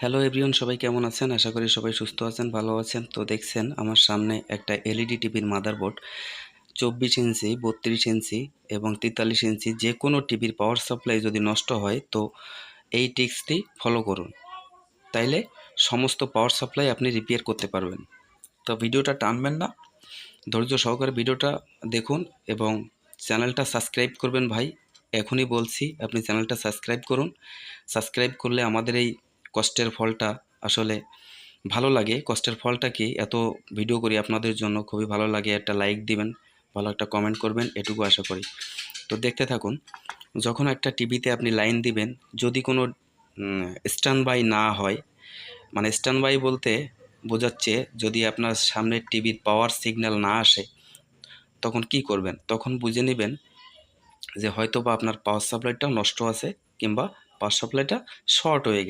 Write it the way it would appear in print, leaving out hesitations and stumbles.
Hello everyone, সবাই কেমন আছেন? আশা করি সবাই সুস্থ আছেন, ভালো আছেন। তো দেখছেন আমার সামনে একটা এলইডি টিভির মাদারবোর্ড। 24 ইঞ্চি, 32 ইঞ্চি এবং 43 ইঞ্চি যে কোনো টিভির পাওয়ার সাপ্লাই যদি নষ্ট হয় তো এই টিপসটি ফলো করুন। তাইলে সমস্ত পাওয়ার সাপ্লাই আপনি রিপেয়ার করতে পারবেন। তো ভিডিওটা টানবেন না, ধৈর্য সহকারে ভিডিওটা দেখুন এবং চ্যানেলটা সাবস্ক্রাইব করবেন ভাই। এখনই বলছি, আপনি চ্যানেলটা সাবস্ক্রাইব করুন। সাবস্ক্রাইব করলে আমাদের এই কষ্টের ফলটা আসলে ভালো লাগে। কষ্টের ফলটা কি, এত ভিডিও করি আপনাদের জন্য, খুবই ভালো লাগে। একটা লাইক দিবেন, ভালো একটা কমেন্ট করবেন, এটুকু আশা করি। তো দেখতে থাকুন। যখন একটা টিভিতে আপনি লাইন দিবেন, যদি কোনো স্ট্যান্ড বাই না হয়, মানে স্ট্যান্ড বাই বলতে বোঝাচ্ছে যদি আপনার সামনের টিভির পাওয়ার সিগন্যাল না আসে, তখন কি করবেন? তখন বুঝে নেবেন যে হয়তো বা আপনার পাওয়ার সাপ্লাইটা নষ্ট আছে কিংবা পাওয়ার সাপ্লাইটা শর্ট হয়ে গেছে।